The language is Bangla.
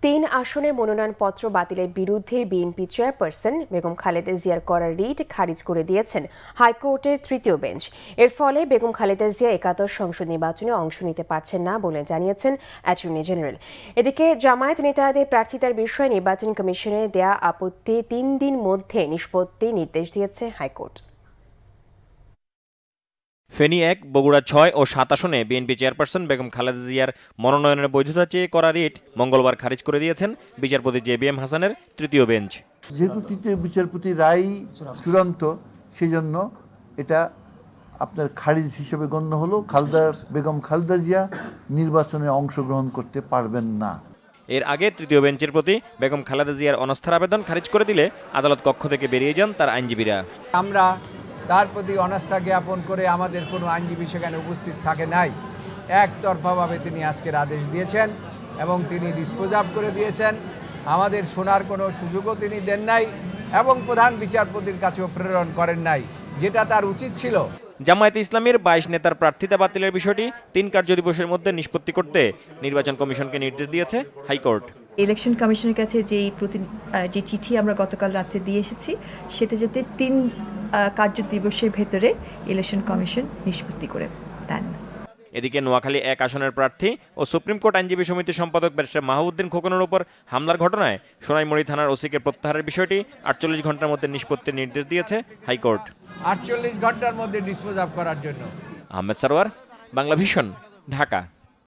তিন আসনে মনোনয়নপত্র বাতিলের বিরুদ্ধে বিএনপি চেয়ারপারসন বেগম খালেদা জিয়ার করা রিট খারিজ করে দিয়েছেন হাইকোর্টের তৃতীয় বেঞ্চ। এর ফলে বেগম খালেদা জিয়া একাদশ সংসদ নির্বাচনে অংশ নিতে পারছেন না বলে জানিয়েছেন অ্যাটর্নি জেনারেল। এদিকে জামায়াত নেতাদের প্রার্থিতার বিষয়ে নির্বাচন কমিশনের দেয়া আপত্তি ৩ দিন মধ্যে নিষ্পত্তির নির্দেশ দিয়েছে হাইকোর্ট। ফেনী ১, বগুড়া ৬ ও ৭ আসনে বিএনপি চেয়ারপারসন বেগম খালেদা জিয়ার মনোনয়নের বৈধতা চেয়ে করা রিট মঙ্গলবার খারিজ করে দিয়েছেন বিচারপতি জেবিএম হাসানের তৃতীয় বেঞ্চ। যেহেতু তৃতীয় বিচারপতি রায় চূড়ান্ত, সেই জন্য এটা আপনার খারিজ হিসেবে গণ্য হলো। বেগম খালেদা জিয়া নির্বাচনে অংশগ্রহণ করতে পারবেন না। এর আগে তৃতীয় বেঞ্চের প্রতি বেগম খালেদা জিয়ার অনাস্থার আবেদন খারিজ করে দিলে আদালত কক্ষ থেকে বেরিয়ে যান তার আইনজীবীরা। আমরা তার প্রতি অনাস্থা জ্ঞাপন করে আমাদের কোনো আইনজীবী সেখানে উপস্থিত থাকে নাই। একতরফাভাবে তিনি আজকের আদেশ দিয়েছেন এবং তিনি ডিসপোজ করে দিয়েছেন। আমাদের শোনার কোনো সুযোগও তিনি দেন নাই এবং প্রধান বিচারপতির কাছেও প্রেরণ করেন নাই, যেটা তার উচিত ছিল। জামায়াতে ইসলামীর ২২ নেতার প্রার্থিতা বাতিলের বিষয়টি ৩ কার্যদিবসের মধ্যে নিষ্পত্তি করতে নির্বাচন কমিশনকে নির্দেশ দিয়েছে হাইকোর্ট। ইলেকশন কমিশনের কাছে যে চিঠি আমরা গতকাল রাত্রে দিয়ে এসেছি, সেটা যাতে ৩ কার্যদিবসের ভেতরে ইলেকশন কমিশন নিষ্পত্তি করে দেন। এদিকে নোয়াখালী ১ আসনের প্রার্থী ও সুপ্রিম কোর্ট আইনজীবী সমিতির সম্পাদক ব্যারিস্টার মাহবুদ্দিন খোকনের উপর হামলার ঘটনায় সোনাইমুড়ি থানার ওসিকে প্রত্যাহারের বিষয়টি ৪৮ ঘন্টার মধ্যে নিষ্পত্তির নির্দেশ দিয়েছে হাইকোর্ট। ৪৮ ঘন্টার মধ্যে ডিসপোজ করার জন্য। আহমেদ সারোয়ার, বাংলা ভিশন, ঢাকা।